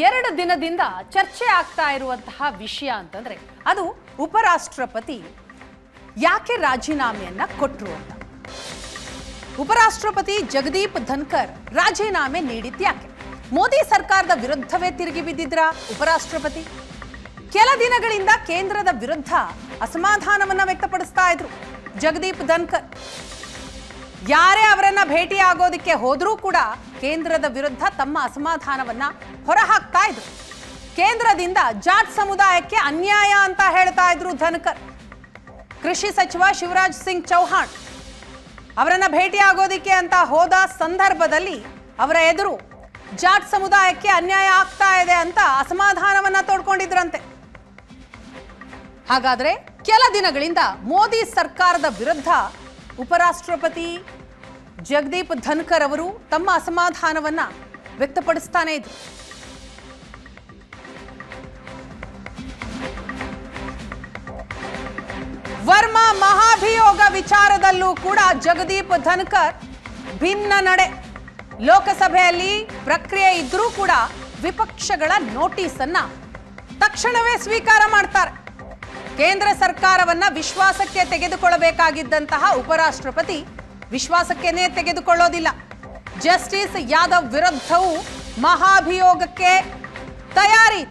2 ದಿನದಿಂದ ಚರ್ಚೆ ಆಗ್ತಾ ಇರುವಂತಹ ವಿಷಯ ಅಂತಂದ್ರೆ ಅದು ಉಪರಾಷ್ಟ್ರಪತಿ ಯಾಕೆ ರಾಜೀನಾಮೆಯನ್ನ ಕೊಟ್ಟರು ಅಂತ. ಉಪರಾಷ್ಟ್ರಪತಿ ಜಗದೀಪ್ ಧನ್ಕರ್ ರಾಜೀನಾಮೆ ನೀಡಿದ್ಯಾಕೆ? ಮೋದಿ ಸರ್ಕಾರದ ವಿರುದ್ಧವೇ ತಿರುಗಿ ಬಿದ್ದಿದ್ರಾ ಉಪರಾಷ್ಟ್ರಪತಿ? ಕೆಲ ದಿನಗಳಿಂದ ಕೇಂದ್ರದ ವಿರುದ್ಧ ಅಸಮಾಧಾನವನ್ನ ವ್ಯಕ್ತಪಡಿಸ್ತಾ ಇದ್ರು ಜಗದೀಪ್ ಧನ್ಕರ್. ಯಾರೇ ಅವರನ್ನ ಭೇಟಿ ಆಗೋದಕ್ಕೆ ಹೋದ್ರೂ ಕೂಡ ಕೇಂದ್ರದ ವಿರುದ್ಧ ತಮ್ಮ ಅಸಮಾಧಾನವನ್ನ ಹೊರಹಾಕ್ತಾ ಇದ್ರು. ಕೇಂದ್ರದಿಂದ ಜಾಟ್ ಸಮುದಾಯಕ್ಕೆ ಅನ್ಯಾಯ ಅಂತ ಹೇಳ್ತಾ ಇದ್ರು ಧನ್ಕರ್. ಕೃಷಿ ಸಚಿವ ಶಿವರಾಜ್ ಸಿಂಗ್ ಚೌಹಾಣ್ ಅವರನ್ನ ಭೇಟಿ ಆಗೋದಿಕ್ಕೆ ಅಂತ ಹೋದ ಸಂದರ್ಭದಲ್ಲಿ ಅವರ ಎದುರು ಜಾಟ್ ಸಮುದಾಯಕ್ಕೆ ಅನ್ಯಾಯ ಆಗ್ತಾ ಇದೆ ಅಂತ ಅಸಮಾಧಾನವನ್ನ ತೋಡ್ಕೊಂಡಿದ್ರಂತೆ. ಹಾಗಾದ್ರೆ ಕೆಲ ದಿನಗಳಿಂದ ಮೋದಿ ಸರ್ಕಾರದ ವಿರುದ್ಧ ಉಪರಾಷ್ಟ್ರಪತಿ ಜಗದೀಪ್ ಧನ್ಕರ್ ಅವರು ತಮ್ಮ ಅಸಮಾಧಾನವನ್ನ ವ್ಯಕ್ತಪಡಿಸ್ತಾನೆ ಇದ್ರು. ವರ್ಮಾ ಮಹಾಭಿಯೋಗ ವಿಚಾರದಲ್ಲೂ ಕೂಡ ಜಗದೀಪ್ ಧನ್ಕರ್ ಭಿನ್ನ ನಡೆ. ಲೋಕಸಭೆಯಲ್ಲಿ ಪ್ರಕ್ರಿಯೆ ಇದ್ರೂ ಕೂಡ ವಿಪಕ್ಷಗಳ ನೋಟಿಸ್ ಅನ್ನ ತಕ್ಷಣವೇ ಸ್ವೀಕಾರ ಮಾಡ್ತಾರೆ. ಕೇಂದ್ರ ಸರ್ಕಾರವನ್ನ ವಿಶ್ವಾಸಕ್ಕೆ ತೆಗೆದುಕೊಳ್ಳಬೇಕಾಗಿದ್ದಂತಹ ಉಪರಾಷ್ಟ್ರಪತಿ ವಿಶ್ವಾಸಕ್ಕೇನೆ ತೆಗೆದುಕೊಳ್ಳೋದಿಲ್ಲ. ಜಸ್ಟಿಸ್ ಯಾದವ್ ವಿರುದ್ಧವೂ ಮಹಾಭಿಯೋಗಕ್ಕೆ ತಯಾರಿ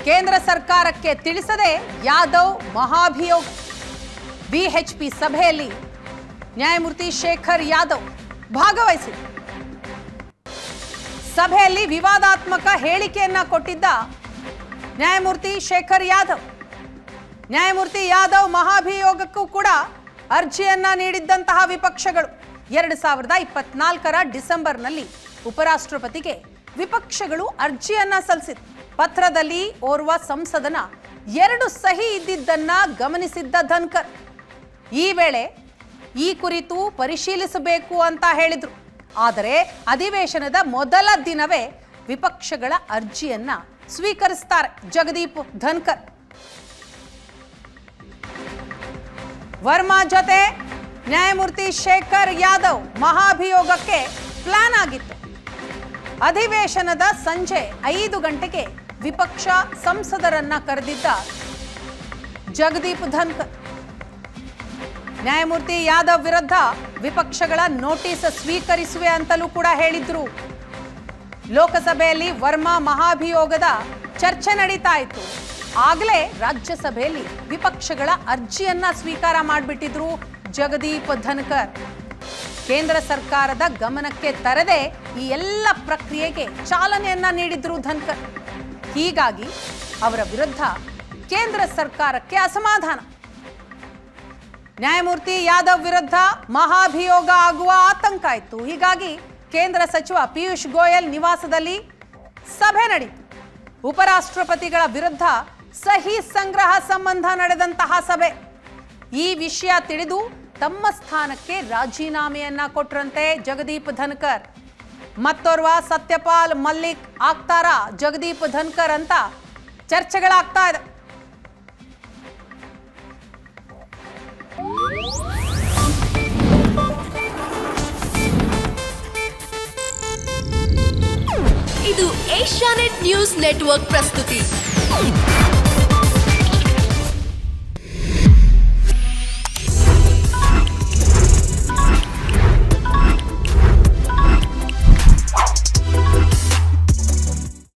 ಕೇಂದ್ರ ಸರ್ಕಾರಕ್ಕೆ ತಿಳಿಸದೆ ಯಾದವ್ ಮಹಾಭಿಯೋಗ. ಬಿಎಚ್ಪಿ ಸಭೆಯಲ್ಲಿ ನ್ಯಾಯಮೂರ್ತಿ ಶೇಖರ್ ಯಾದವ್ ಭಾಗವಹಿಸಿದರು. ಸಭೆಯಲ್ಲಿ ವಿವಾದಾತ್ಮಕ ಹೇಳಿಕೆಯನ್ನ ಕೊಟ್ಟಿದ್ದ ನ್ಯಾಯಮೂರ್ತಿ ಶೇಖರ್ ಯಾದವ್. ನ್ಯಾಯಮೂರ್ತಿ ಯಾದವ್ ಮಹಾಭಿಯೋಗಕ್ಕೂ ಕೂಡ ಅರ್ಜಿಯನ್ನ ನೀಡಿದ್ದಂತಹ ವಿಪಕ್ಷಗಳು 2024ರ ಡಿಸೆಂಬರ್ನಲ್ಲಿ ಉಪರಾಷ್ಟ್ರಪತಿಗೆ ವಿಪಕ್ಷಗಳು ಅರ್ಜಿಯನ್ನ ಸಲ್ಲಿಸಿತು. ಪತ್ರದಲ್ಲಿ ಓರ್ವ ಸಂಸದನ 2 ಸಹಿ ಇದ್ದಿದ್ದನ್ನ ಗಮನಿಸಿದ್ದ ಧನ್ಕರ್ ಈ ವೇಳೆ ಈ ಕುರಿತು ಪರಿಶೀಲಿಸಬೇಕು ಅಂತ ಹೇಳಿದ್ರು. ಆದರೆ ಅಧಿವೇಶನದ ಮೊದಲ ದಿನವೇ ವಿಪಕ್ಷಗಳ ಅರ್ಜಿಯನ್ನ ಸ್ವೀಕರಿಸ್ತಾರೆ ಜಗದೀಪ್ ಧನ್ಕರ್. ವರ್ಮಾ ಜೊತೆ ನ್ಯಾಯಮೂರ್ತಿ ಶೇಖರ್ ಯಾದವ್ ಮಹಾಭಿಯೋಗಕ್ಕೆ ಪ್ಲಾನ್ ಆಗಿತ್ತು. ಅಧಿವೇಶನದ ಸಂಜೆ 5 ಗಂಟೆಗೆ ವಿಪಕ್ಷ ಸಂಸದರನ್ನ ಕರೆದಿದ್ದ ಜಗದೀಪ್ ಧನ್ಕರ್. ನ್ಯಾಯಮೂರ್ತಿ ಯಾದವ್ ವಿರುದ್ಧ ವಿಪಕ್ಷಗಳ ನೋಟಿಸ್ ಸ್ವೀಕರಿಸುವೆ ಅಂತಲೂ ಕೂಡ ಹೇಳಿದ್ರು. ಲೋಕಸಭೆಯಲ್ಲಿ ವರ್ಮಾ ಮಹಾಭಿಯೋಗದ ಚರ್ಚೆ ನಡೀತಾ ಇತ್ತು. ಆಗಲೇ ರಾಜ್ಯಸಭೆಯಲ್ಲಿ ವಿಪಕ್ಷಗಳ ಅರ್ಜಿಯನ್ನ ಸ್ವೀಕಾರ ಮಾಡಿಬಿಟ್ಟಿದ್ರು ಜಗದೀಪ್ ಧನ್ಕರ್. ಕೇಂದ್ರ ಸರ್ಕಾರದ ಗಮನಕ್ಕೆ ತರದೆ ಈ ಎಲ್ಲ ಪ್ರಕ್ರಿಯೆಗೆ ಚಾಲನೆಯನ್ನ ನೀಡಿದ್ರು ಧನ್ಕರ್. ಹೀಗಾಗಿ ಅವರ ವಿರುದ್ಧ ಕೇಂದ್ರ ಸರ್ಕಾರಕ್ಕೆ ಅಸಮಾಧಾನ. ನ್ಯಾಯಮೂರ್ತಿ ಯಾದವ್ ವಿರುದ್ಧ ಮಹಾಭಿಯೋಗ ಆಗುವ ಆತಂಕ ಇತ್ತು. ಹೀಗಾಗಿ ಕೇಂದ್ರ ಸಚಿವ ಪಿಯೂಷ್ ಗೋಯಲ್ ನಿವಾಸದಲ್ಲಿ ಸಭೆ ನಡೆಯಿತು. ಉಪರಾಷ್ಟ್ರಪತಿಗಳ ವಿರುದ್ಧ ಸಹಿ ಸಂಗ್ರಹ ಸಂಬಂಧ ನಡೆದಂತಹ ಸಭೆ. ಈ ವಿಷಯ ತಿಳಿದು ತಮ್ಮ ಸ್ಥಾನಕ್ಕೆ ರಾಜೀನಾಮೆಯನ್ನ ಕೊಟ್ರಂತೆ ಜಗದೀಪ್ ಧನ್ಕರ್. ಮತ್ತೋರ್ವ ಸತ್ಯಪಾಲ್ ಮಲ್ಲಿಕ್ ಆಗ್ತಾರಾ ಜಗದೀಪ್ ಧನ್ಕರ್ ಅಂತ ಚರ್ಚೆಗಳಾಗ್ತಾ ಇದೆ. ಇದು ಏಷ್ಯಾನೆಟ್ ನ್ಯೂಸ್ ನೆಟ್ವರ್ಕ್ ಪ್ರಸ್ತುತಿ.